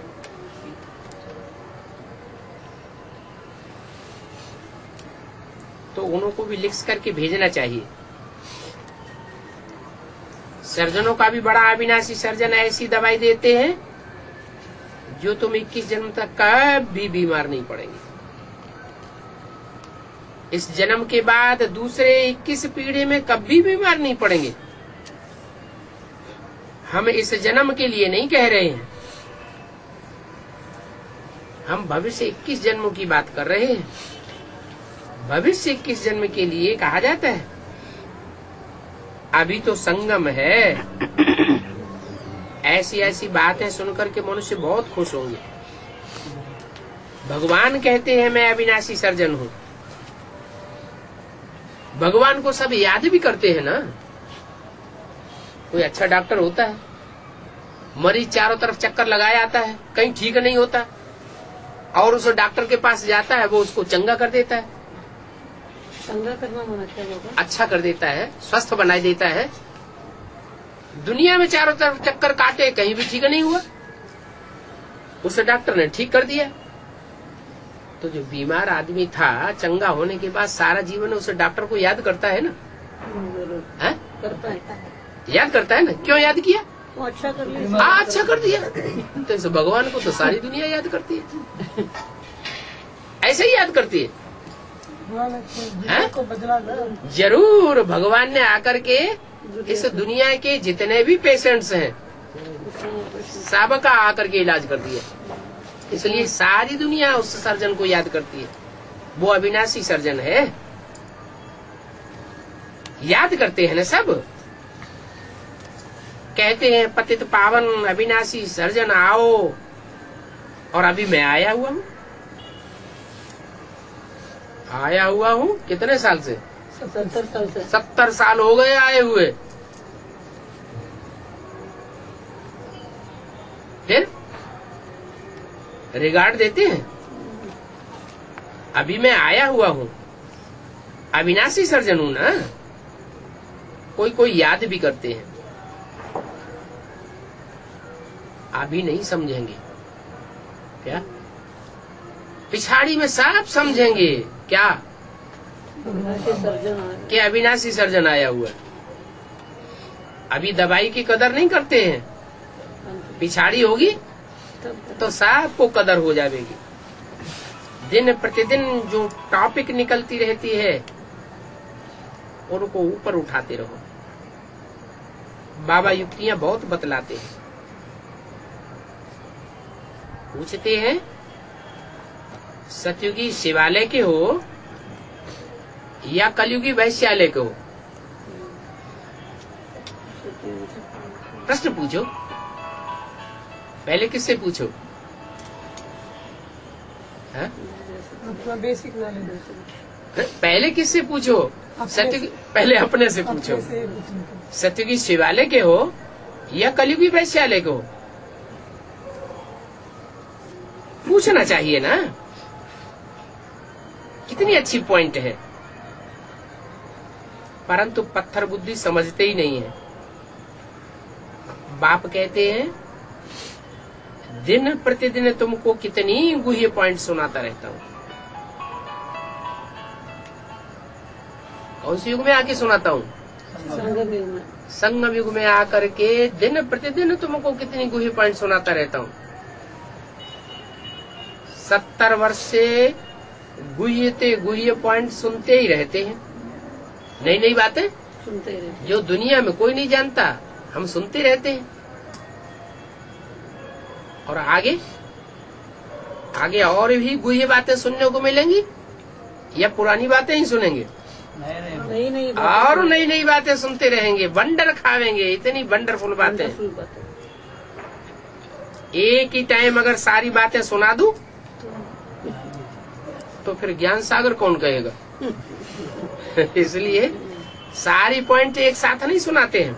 तो उनको भी लिख करके भेजना चाहिए। सर्जनों का भी बड़ा अविनाशी सर्जन ऐसी दवाई देते हैं जो तुम 21 जन्म तक कभी बीमार नहीं पड़ेंगे। इस जन्म के बाद दूसरे 21 पीढ़ी में कभी बीमार नहीं पड़ेंगे। हम इस जन्म के लिए नहीं कह रहे हैं, हम भविष्य 21 जन्मों की बात कर रहे हैं। भविष्य 21 जन्म के लिए कहा जाता है। अभी तो संगम है। ऐसी ऐसी बातें सुनकर के मनुष्य बहुत खुश होंगे। भगवान कहते हैं मैं अविनाशी सर्जन हूँ। भगवान को सब याद भी करते हैं ना। कोई अच्छा डॉक्टर होता है, मरीज चारों तरफ चक्कर लगाया आता है, कहीं ठीक नहीं होता, और उस डॉक्टर के पास जाता है, वो उसको चंगा कर देता है। चंगा करना मना क्या होगा? अच्छा कर देता है, स्वस्थ बना देता है। दुनिया में चारों तरफ चक्कर काटे, कहीं भी ठीक नहीं हुआ, उस डॉक्टर ने ठीक कर दिया। तो जो बीमार आदमी था, चंगा होने के बाद सारा जीवन उस डॉक्टर को याद करता है ना। जरूर है? करता है। याद करता है ना। क्यों याद किया? वो अच्छा कर लिया। अच्छा कर दिया। तो इस भगवान को तो सारी दुनिया याद करती है, ऐसे ही याद करती है। जरूर भगवान ने आकर के इस दुनिया के जितने भी पेशेंट्स हैं सबका आकर के इलाज कर दिया। इसलिए सारी दुनिया उस सर्जन को याद करती है। वो अविनाशी सर्जन है, याद करते हैं ना सब। कहते हैं पतित पावन अविनाशी सर्जन आओ, और अभी मैं आया हुआ हूँ कितने साल से? 70 साल से 70 साल हो गए आए हुए। फिर रिगार्ड देते हैं। अभी मैं आया हुआ हूँ, अविनाशी सर्जन हूं ना। कोई कोई याद भी करते हैं, अभी नहीं समझेंगे क्या, पिछाड़ी में सब समझेंगे क्या अविनाशी सर्जन आए। कि अविनाशी सर्जन आया हुआ है। अभी दवाई की कदर नहीं करते हैं, पिछाड़ी होगी तब तो सबको कदर हो जाएगी। दिन प्रतिदिन जो टॉपिक निकलती रहती है उनको ऊपर उठाते रहो। बाबा युक्तियां बहुत बतलाते हैं। पूछते हैं सतयुगी शिवालय के हो या कलयुगी वैश्यालय के हो, प्रश्न पूछो। पहले किससे पूछो? हाँ? अपना बेसिक नॉलेज पहले किससे पूछो? पहले अपने से पूछो। सतयुगी शिवालय के हो या कलयुगी वैश्यालय के हो, पूछना चाहिए ना। कितनी अच्छी पॉइंट है, परंतु पत्थर बुद्धि समझते ही नहीं है। बाप कहते हैं दिन प्रतिदिन तुमको कितनी गुह्य पॉइंट सुनाता रहता हूँ। कौन सी युग में आके सुनाता हूँ? संगम युग में आकर के दिन प्रतिदिन तुमको कितनी गुह्य पॉइंट सुनाता रहता हूँ। 70 वर्ष से गुह्य पॉइंट सुनते ही रहते हैं। नई नई बातें सुनते ही रहते। जो दुनिया में कोई नहीं जानता, हम सुनते रहते हैं। और आगे आगे और भी गुह्य बातें सुनने को मिलेंगी या पुरानी बातें ही सुनेंगे? नई नई और नई नई बातें सुनते रहेंगे, वंडर खावेंगे। इतनी वंडरफुल बातें। एक ही टाइम अगर सारी बातें सुना दूं तो फिर ज्ञान सागर कौन कहेगा? इसलिए सारी पॉइंट एक साथ नहीं सुनाते हैं।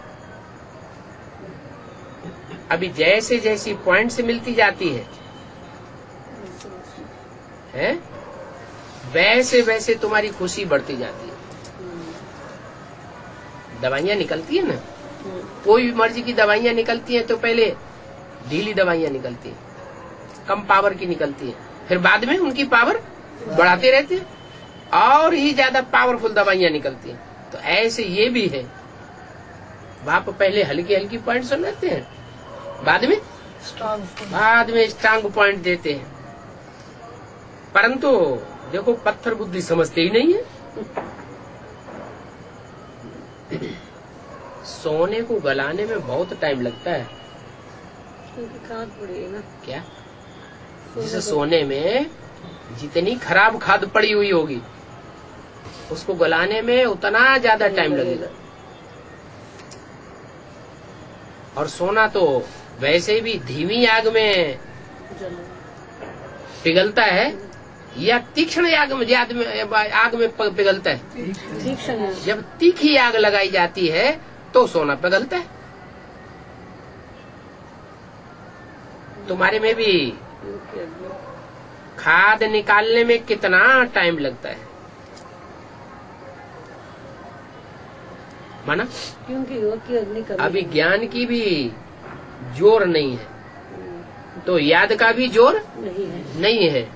अभी जैसे जैसी पॉइंट से मिलती जाती है वैसे वैसे तुम्हारी खुशी बढ़ती जाती है। दवाइयाँ निकलती है ना, कोई भी मर्जी की दवाइयाँ निकलती हैं तो पहले ढीली दवाइयाँ निकलती हैं, कम पावर की निकलती हैं, फिर बाद में उनकी पावर बढ़ाते रहते हैं और ही ज्यादा पावरफुल दवाइयाँ निकलती हैं। तो ऐसे ये भी है, बाप पहले हल्की हल्की पॉइंट सुनाते हैं, बाद में स्ट्रांग पॉइंट देते हैं। परंतु देखो पत्थर बुद्धि समझते ही नहीं है। सोने को गलाने में बहुत टाइम लगता है। खाद पड़ी है ना क्या? जिस सोने में जितनी खराब खाद पड़ी हुई होगी उसको गलाने में उतना ज्यादा टाइम लगेगा। और सोना तो वैसे भी धीमी आग में पिघलता है या तीक्ष्ण आग में पिघलता है? तीक्ष्ण। जब तीखी आग लगाई जाती है तो सोना पिघलता है। तुम्हारे में भी खाद निकालने में कितना टाइम लगता है माना? क्योंकि योग की अग्नि कभी अभी ज्ञान की भी जोर नहीं है तो याद का भी जोर नहीं है।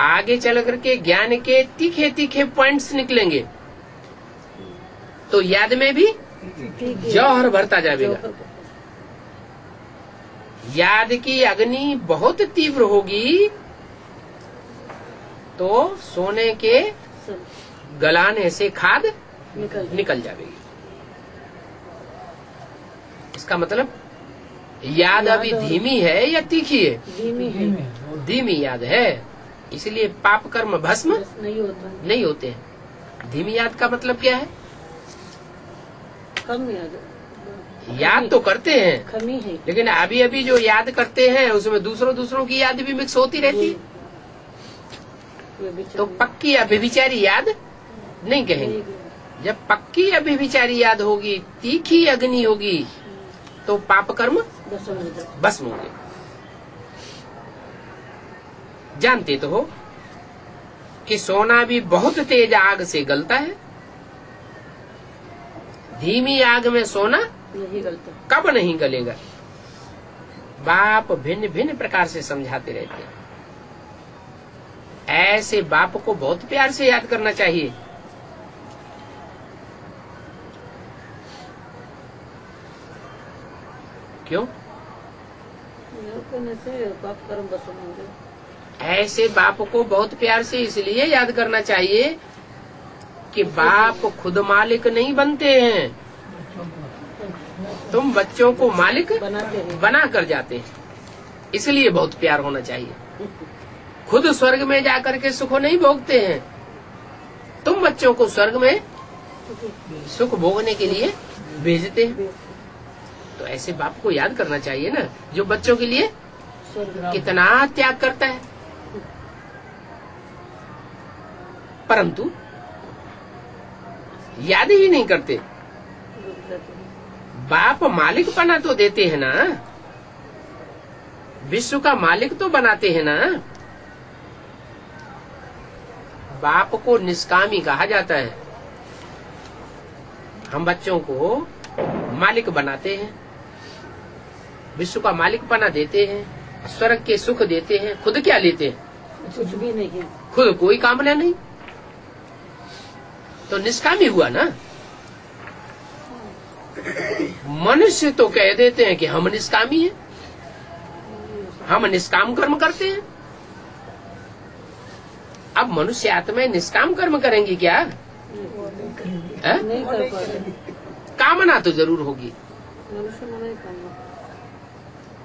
आगे चल करके ज्ञान के तीखे तीखे पॉइंट्स निकलेंगे तो याद में भी जौहर भरता जाएगा। याद की अग्नि बहुत तीव्र होगी तो सोने के गलाने से खाद निकल जाएगी। इसका मतलब याद अभी धीमी है या तीखी है? धीमी याद है, इसलिए पाप कर्म भस्म नहीं होते हैं। धीमी याद का मतलब क्या है? कम याद तो करते हैं कमी है, लेकिन अभी अभी जो याद करते हैं उसमें दूसरों की याद भी मिक्स होती रहती है। तो पक्की या व्यभिचारी याद नहीं कहेंगे। जब पक्की अभिविचारी याद होगी, तीखी अग्नि होगी, तो पाप कर्म भस्म होंगे। जानते तो हो कि सोना भी बहुत तेज आग से गलता है। धीमी आग में सोना नहीं गलता। कब नहीं गलेगा। बाप भिन्न भिन्न प्रकार से समझाते रहते हैं। ऐसे बाप को बहुत प्यार से याद करना चाहिए। क्यों? योग करने से पाप कर्म भस्म होंगे। ऐसे बाप को बहुत प्यार से इसलिए याद करना चाहिए कि बाप खुद मालिक नहीं बनते हैं, तुम बच्चों को मालिक बनाते हैं। बना कर जाते हैं। इसलिए बहुत प्यार होना चाहिए। खुद स्वर्ग में जाकर के सुख नहीं भोगते हैं, तुम बच्चों को स्वर्ग में सुख भोगने के लिए भेजते हैं। तो ऐसे बाप को याद करना चाहिए ना, जो बच्चों के लिए कितना त्याग करता है। परंतु याद ही नहीं करते। बाप मालिक बना तो देते हैं ना, विश्व का मालिक तो बनाते हैं ना। बाप को निष्कामी कहा जाता है। हम बच्चों को मालिक बनाते हैं, विश्व का मालिक बना देते हैं, स्वर्ग के सुख देते हैं। खुद क्या लेते हैं? कुछ भी नहीं। खुद कोई कामना नहीं, तो निष्कामी हुआ ना। मनुष्य तो कह देते हैं कि हम निष्कामी हैं, हम निष्काम कर्म करते हैं। अब मनुष्य आत्मा निष्काम कर्म करेंगी क्या? नहीं कर पाते। कामना तो जरूर होगी। मनुष्य में नहीं करना।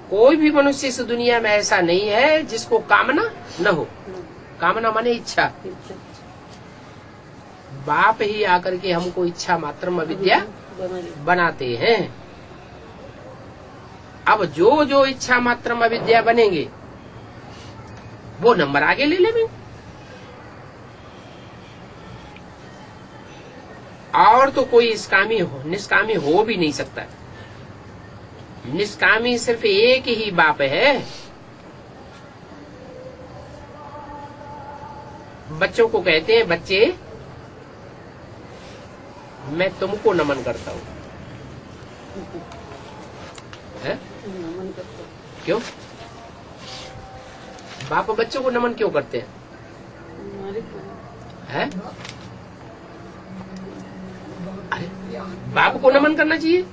कोई भी मनुष्य इस दुनिया में ऐसा नहीं है जिसको कामना न हो। कामना माने इच्छा। बाप ही आकर के हमको इच्छा मात्रम अविद्या बनाते हैं। अब जो जो इच्छा मात्रम अविद्या बनेंगे वो नंबर आगे ले लेंगे। और तो कोई निष्कामी हो भी नहीं सकता। निष्कामी सिर्फ एक ही बाप है। बच्चों को कहते हैं, बच्चे मैं तुमको नमन करता हूँ। नमन करते। क्यों? बाप बच्चों को नमन क्यों करते हैं? है? बाप को नमन करना चाहिए।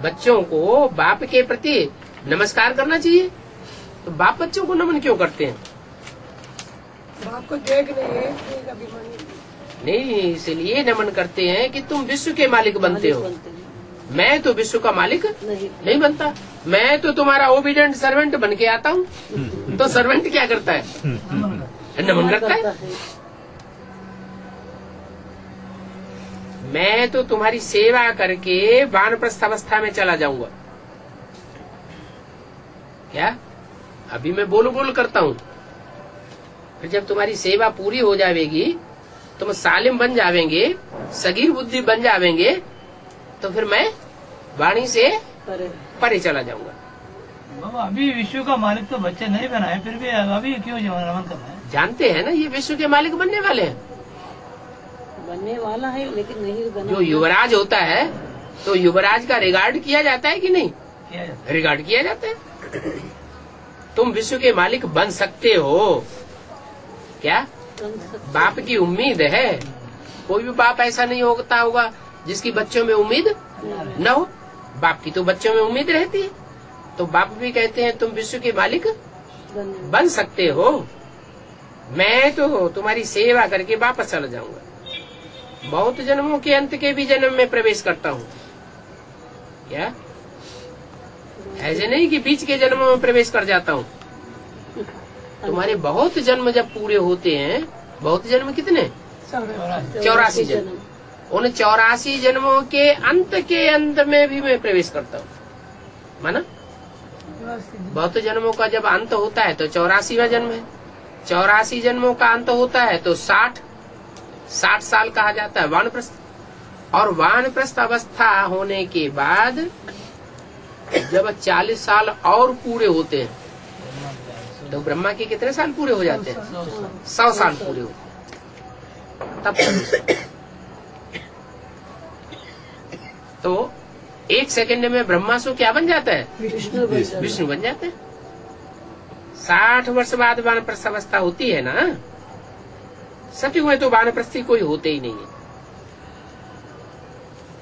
बच्चों को बाप के प्रति नमस्कार करना चाहिए। तो बाप बच्चों को नमन क्यों करते हैं? बाप को देख नहीं, नहीं, इसलिए नमन करते हैं कि तुम विश्व के मालिक बनते हो। मैं तो विश्व का मालिक नहीं बनता। मैं तो तुम्हारा ओबीडिएंट सर्वेंट बन के आता हूँ। तो सर्वेंट क्या करता है? नमन करता है। मैं तो तुम्हारी सेवा करके वानप्रस्थ अवस्था में चला जाऊंगा। क्या? अभी मैं बोल करता हूँ, फिर जब तुम्हारी सेवा पूरी हो जाएगी, तुम सालिम बन जावेंगे, सगीर बुद्धि बन जावेंगे, तो फिर मैं वाणी से परे चला जाऊंगा। बाबा अभी विश्व का मालिक तो बच्चे नहीं बनाए, फिर भी अभी क्यों नमन करना है? जानते हैं ना ये विश्व के मालिक बनने वाले हैं। बनने वाला है लेकिन नहीं बना। जो युवराज होता है तो युवराज का रिगार्ड किया जाता है कि नहीं? किया जाता है। रिगार्ड किया जाता है। तुम विश्व के मालिक बन सकते हो क्या? बाप की उम्मीद है। कोई भी बाप ऐसा नहीं होगा जिसकी बच्चों में उम्मीद न हो। बाप की तो बच्चों में उम्मीद रहती है। तो बाप भी कहते हैं तुम विश्व के मालिक बन सकते हो। मैं तो तुम्हारी सेवा करके वापस चला जाऊंगा। बहुत जन्मों के अंत के भी जन्म में प्रवेश करता हूँ। क्या? ऐसे नहीं कि बीच के जन्मों में प्रवेश कर जाता हूँ। तुम्हारे बहुत जन्म जब पूरे होते हैं, बहुत जन्म कितने? 84 जन्म। उन 84 जन्मों के अंत में भी मैं प्रवेश करता हूँ। माना बहुत जन्मों का जब अंत होता है तो 84वां जन्म है। 84 जन्मों का अंत होता है तो 60 साल कहा जाता है वानप्रस्थ। और वानप्रस्थ अवस्था होने के बाद जब 40 साल और पूरे होते हैं तो ब्रह्मा के कितने साल पूरे हो जाते हैं? 100 साल पूरे होते हैं तब तो 1 सेकंड में ब्रह्मासु क्या बन जाता है? विष्णु बन जाते हैं। 60 वर्ष बाद वानप्रस्थ अवस्था होती है ना। सतयुग में तो वानप्रस्थी कोई होते ही नहीं है।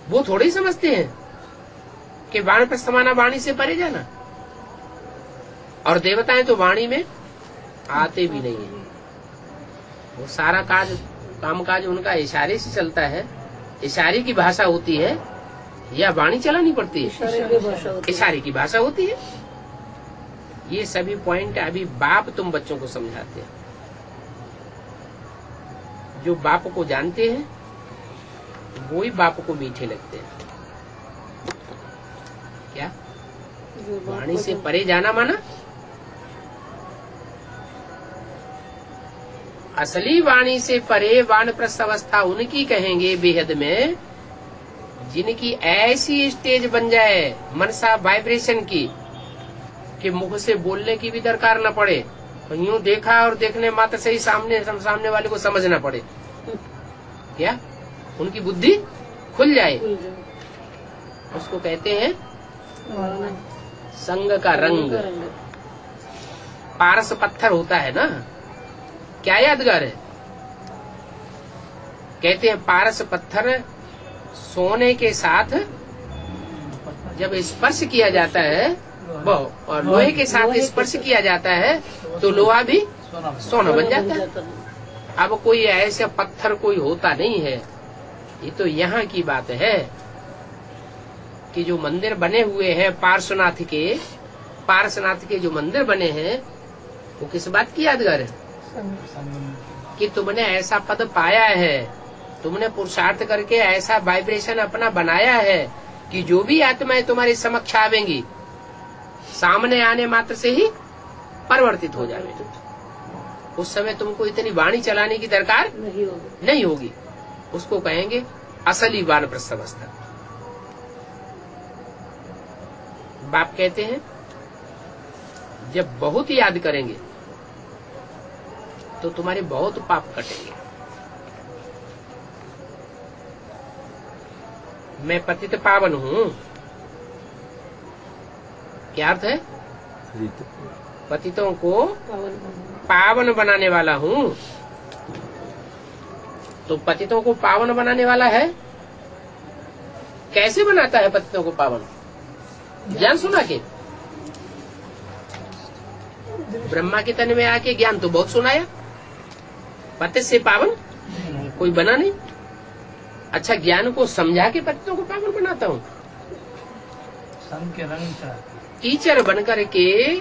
वो थोड़े ही समझते हैं कि वानप्रस्थ माना वाणी से परे जाना, और देवताएं तो वाणी में आते भी नहीं है। वो सारा कामकाज उनका इशारे से चलता है। इशारे की भाषा होती है या वाणी चलानी पड़ती है? इशारे की भाषा होती है। ये सभी पॉइंट अभी बाप तुम बच्चों को समझाते हैं। जो बाप को जानते हैं वो ही बाप को मीठे लगते हैं। क्या वाणी से परे जाना माना? असली वाणी से परे वानप्रस्थ अवस्था उनकी कहेंगे बेहद में, जिनकी ऐसी स्टेज बन जाए मनसा वाइब्रेशन की कि मुख से बोलने की भी दरकार न पड़े, यूं देखा और देखने मात्र से ही सामने वाले को समझना पड़े। क्या उनकी बुद्धि खुल जाए, उसको कहते हैं संग का रंग। पारस पत्थर होता है ना, क्या यादगार है? कहते हैं पारस पत्थर सोने के साथ जब स्पर्श किया जाता है और लोहे के साथ स्पर्श किया जाता है तो लोहा भी सोना बन जाता है। अब कोई ऐसा पत्थर कोई होता नहीं है। ये तो यहाँ की बात है कि जो मंदिर बने हुए हैं पार्श्वनाथ के जो मंदिर बने हैं वो किस बात की यादगार है? कि तुमने ऐसा पद पाया है, तुमने पुरुषार्थ करके ऐसा वाइब्रेशन अपना बनाया है कि जो भी आत्माएं तुम्हारे समक्ष आवेंगी सामने आने मात्र से ही परिवर्तित हो जाएंगे। उस समय तुमको इतनी वाणी चलाने की दरकार नहीं होगी। उसको कहेंगे असली वानप्रस्थ अवस्था। बाप कहते हैं जब बहुत याद करेंगे तो तुम्हारे बहुत पाप कटेंगे। मैं पतित पावन हूँ, क्या अर्थ है? पतितों को पावन बनाने वाला हूँ। तो पतितों को पावन बनाने वाला है। कैसे बनाता है पतितों को पावन? ज्ञान सुना के? ब्रह्मा के तन में आके ज्ञान तो बहुत सुनाया, पतित से पावन कोई बना नहीं। अच्छा, ज्ञान को समझा के पतितों को पावन बनाता हूँ। टीचर बनकर के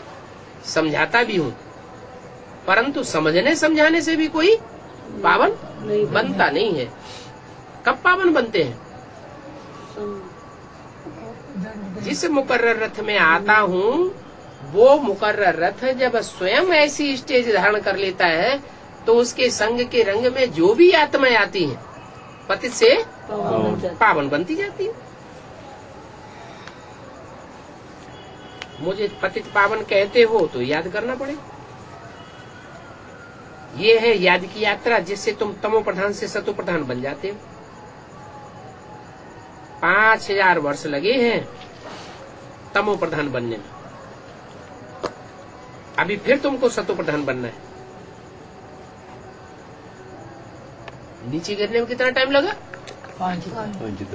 समझाता भी हूँ, परंतु समझने समझाने से भी कोई पावन बनता नहीं है। कब पावन बनते हैं? जिस मुकर्रर रथ में आता हूँ वो मुकर्रर रथ जब स्वयं ऐसी स्टेज धारण कर लेता है तो उसके संग के रंग में जो भी आत्माएं आती हैं पतित से पावन बनती जाती है। मुझे पतित पावन कहते हो तो याद करना पड़े। ये है याद की यात्रा जिससे तुम तमो प्रधान से सतो प्रधान बन जाते हो। 5000 वर्ष लगे हैं तमो प्रधान बनने में, अभी फिर तुमको सतो प्रधान बनना है। नीचे गिरने में कितना टाइम लगा?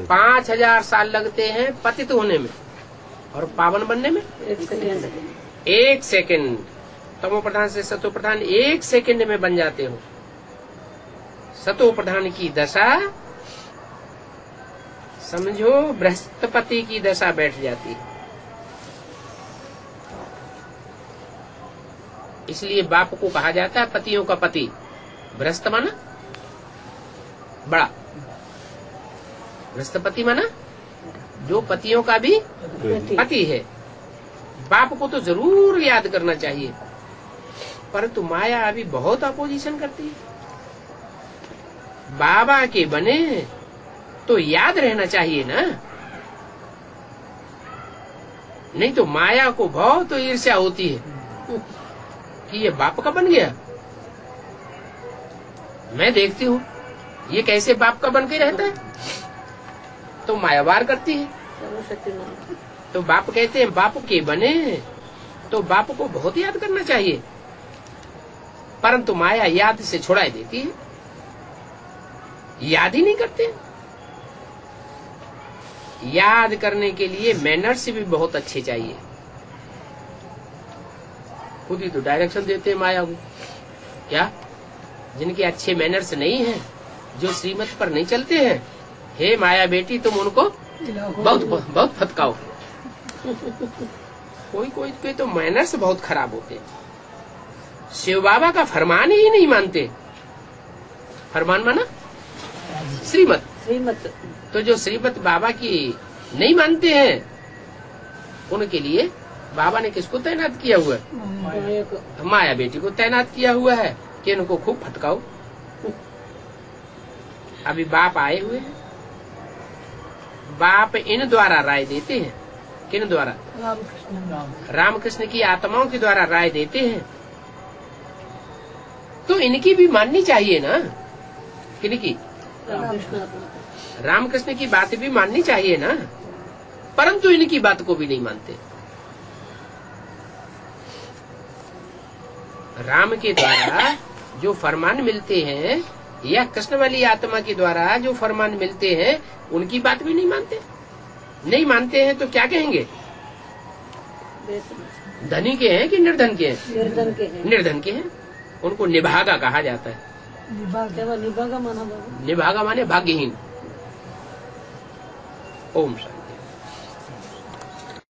5000 साल लगते हैं पतित होने में, और पावन बनने में 1 सेकंड। तमो प्रधान से सतो प्रधान 1 सेकंड में बन जाते हो। सतो प्रधान की दशा समझो बृहस्पति की दशा बैठ जाती है। इसलिए बाप को कहा जाता है पतियों का पति। बृहस्पति माना बड़ा, बृहस्पति माना जो पतियों का भी पति है। बाप को तो जरूर याद करना चाहिए, परंतु माया अभी बहुत अपोजिशन करती है। बाबा के बने तो याद रहना चाहिए ना, नहीं तो माया को बहुत ईर्ष्या होती है कि ये बाप का बन गया। मैं देखती हूँ ये कैसे बाप का बन के रहता है, तो माया वार करती है। सर्वशक्तिमान। तो बाप कहते हैं बाप के बने, तो बाप को बहुत याद करना चाहिए, परंतु माया याद से छुड़ा देती है, याद ही नहीं करते। याद करने के लिए मैनर्स भी बहुत अच्छे चाहिए। खुद ही तो डायरेक्शन देते हैं माया को। क्या जिनके अच्छे मैनर्स नहीं हैं, जो श्रीमत पर नहीं चलते हैं, हे माया बेटी तुम उनको बहुत बहुत फटकाओ। कोई कोई के तो मैनर्स बहुत खराब होते हैं। शिव बाबा का फरमान ही नहीं मानते। फरमान माना श्रीमत। श्रीमत। तो जो श्रीमत बाबा की नहीं मानते हैं, उनके लिए बाबा ने किसको तैनात किया हुआ है? माया बेटी को तैनात किया हुआ है कि इनको खूब फटकाओ। अभी बाप आए हुए हैं, बाप इन द्वारा राय देते हैं। किन द्वारा? रामकृष्ण की आत्माओं के द्वारा राय देते हैं। तो इनकी भी माननी चाहिए ना। किनकी? रामकृष्ण की बात भी माननी चाहिए ना, परंतु इनकी बात को भी नहीं मानते। राम के द्वारा जो फरमान मिलते हैं या कृष्ण वाली आत्मा के द्वारा जो फरमान मिलते हैं, उनकी बात भी नहीं मानते। नहीं मानते हैं तो क्या कहेंगे? धनी के हैं कि निर्धन के हैं? निर्धन के हैं। निर्धन के हैं। उनको निभागा कहा जाता है। निभागा माना बाबा। निभागा माने भाग्यहीन। ओम शांति।